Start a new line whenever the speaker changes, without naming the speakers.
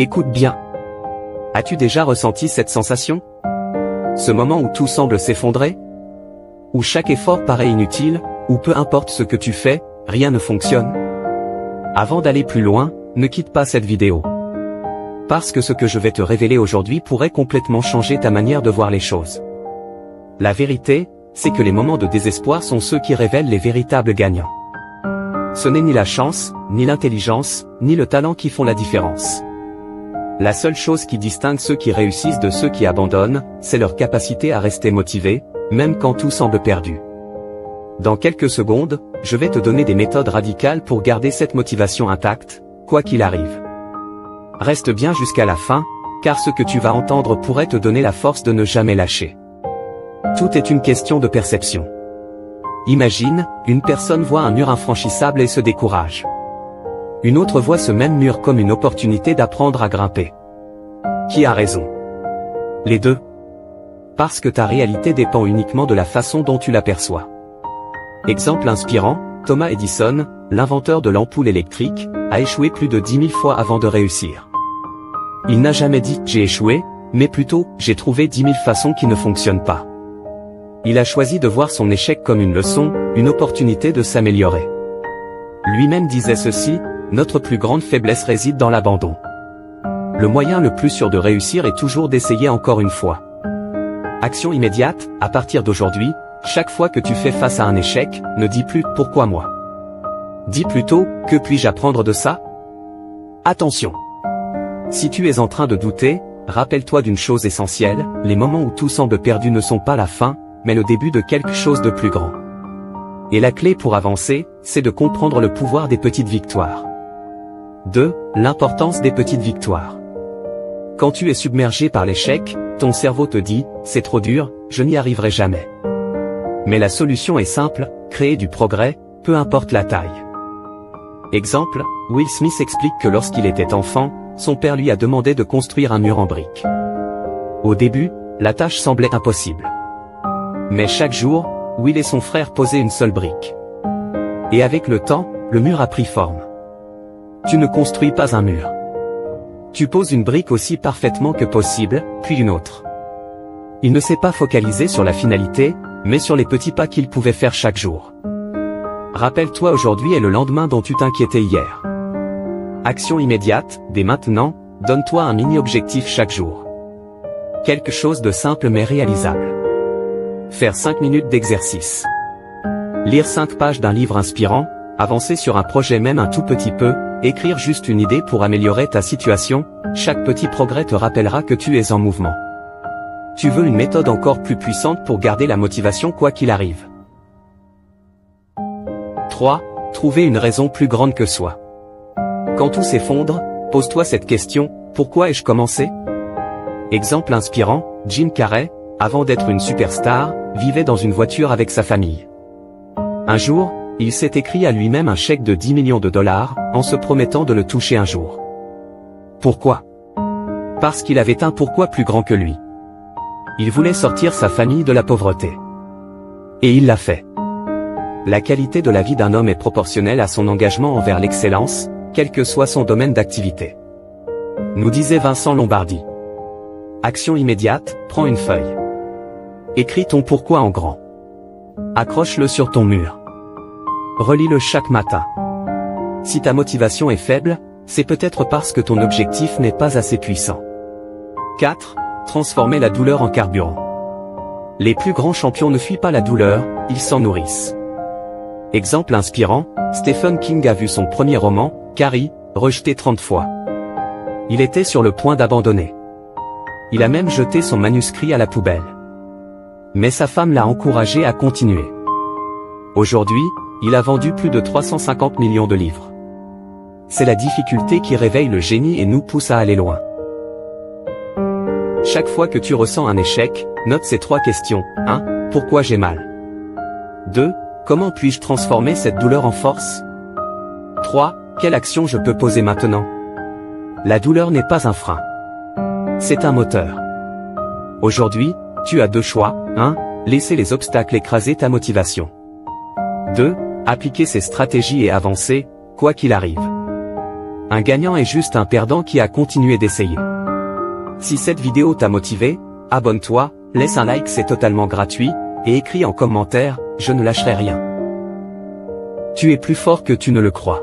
Écoute bien. As-tu déjà ressenti cette sensation? Ce moment où tout semble s'effondrer? Où chaque effort paraît inutile, où peu importe ce que tu fais, rien ne fonctionne? Avant d'aller plus loin, ne quitte pas cette vidéo. Parce que ce que je vais te révéler aujourd'hui pourrait complètement changer ta manière de voir les choses. La vérité, c'est que les moments de désespoir sont ceux qui révèlent les véritables gagnants. Ce n'est ni la chance, ni l'intelligence, ni le talent qui font la différence. La seule chose qui distingue ceux qui réussissent de ceux qui abandonnent, c'est leur capacité à rester motivés, même quand tout semble perdu. Dans quelques secondes, je vais te donner des méthodes radicales pour garder cette motivation intacte, quoi qu'il arrive. Reste bien jusqu'à la fin, car ce que tu vas entendre pourrait te donner la force de ne jamais lâcher. Tout est une question de perception. Imagine, une personne voit un mur infranchissable et se décourage. Une autre voit ce même mur comme une opportunité d'apprendre à grimper. Qui a raison? Les deux. Parce que ta réalité dépend uniquement de la façon dont tu l'aperçois. Exemple inspirant, Thomas Edison, l'inventeur de l'ampoule électrique, a échoué plus de 10 000 fois avant de réussir. Il n'a jamais dit « j'ai échoué », mais plutôt « j'ai trouvé 10 000 façons qui ne fonctionnent pas ». Il a choisi de voir son échec comme une leçon, une opportunité de s'améliorer. Lui-même disait ceci, « Notre plus grande faiblesse réside dans l'abandon. Le moyen le plus sûr de réussir est toujours d'essayer encore une fois. » Action immédiate, à partir d'aujourd'hui, chaque fois que tu fais face à un échec, ne dis plus « pourquoi moi ?» Dis plutôt « que puis-je apprendre de ça ?» Attention! Si tu es en train de douter, rappelle-toi d'une chose essentielle, les moments où tout semble perdu ne sont pas la fin, mais le début de quelque chose de plus grand. Et la clé pour avancer, c'est de comprendre le pouvoir des petites victoires. 2. L'importance des petites victoires. Quand tu es submergé par l'échec, ton cerveau te dit « c'est trop dur, je n'y arriverai jamais ». Mais la solution est simple, créer du progrès, peu importe la taille. Exemple, Will Smith explique que lorsqu'il était enfant, son père lui a demandé de construire un mur en briques. Au début, la tâche semblait impossible. Mais chaque jour, Will et son frère posaient une seule brique. Et avec le temps, le mur a pris forme. Tu ne construis pas un mur. Tu poses une brique aussi parfaitement que possible, puis une autre. Il ne s'est pas focalisé sur la finalité, mais sur les petits pas qu'il pouvait faire chaque jour. Rappelle-toi aujourd'hui et le lendemain dont tu t'inquiétais hier. Action immédiate, dès maintenant, donne-toi un mini-objectif chaque jour. Quelque chose de simple mais réalisable. Faire 5 minutes d'exercice. Lire 5 pages d'un livre inspirant, avancer sur un projet même un tout petit peu, écrire juste une idée pour améliorer ta situation, chaque petit progrès te rappellera que tu es en mouvement. Tu veux une méthode encore plus puissante pour garder la motivation quoi qu'il arrive. 3. Trouver une raison plus grande que soi. Quand tout s'effondre, pose-toi cette question, pourquoi ai-je commencé? Exemple inspirant, Jim Carrey, avant d'être une superstar, vivait dans une voiture avec sa famille. Un jour, il s'est écrit à lui-même un chèque de 10 millions de dollars, en se promettant de le toucher un jour. Pourquoi? Parce qu'il avait un pourquoi plus grand que lui. Il voulait sortir sa famille de la pauvreté. Et il l'a fait. La qualité de la vie d'un homme est proportionnelle à son engagement envers l'excellence, quel que soit son domaine d'activité. Nous disait Vincent Lombardi. Action immédiate, prends une feuille. Écris ton pourquoi en grand. Accroche-le sur ton mur. Relis-le chaque matin. Si ta motivation est faible, c'est peut-être parce que ton objectif n'est pas assez puissant. 4. Transformer la douleur en carburant. Les plus grands champions ne fuient pas la douleur, ils s'en nourrissent. Exemple inspirant, Stephen King a vu son premier roman, Carrie, rejeté 30 fois. Il était sur le point d'abandonner. Il a même jeté son manuscrit à la poubelle. Mais sa femme l'a encouragé à continuer. Aujourd'hui, il a vendu plus de 350 millions de livres. C'est la difficulté qui réveille le génie et nous pousse à aller loin. Chaque fois que tu ressens un échec, note ces 3 questions. 1. Pourquoi j'ai mal? 2. Comment puis-je transformer cette douleur en force? 3. Quelle action je peux poser maintenant? La douleur n'est pas un frein. C'est un moteur. Aujourd'hui, tu as 2 choix. 1. Laisser les obstacles écraser ta motivation. 2. Appliquer ces stratégies et avancer, quoi qu'il arrive. Un gagnant est juste un perdant qui a continué d'essayer. Si cette vidéo t'a motivé, abonne-toi, laisse un like, c'est totalement gratuit, et écris en commentaire, je ne lâcherai rien. Tu es plus fort que tu ne le crois.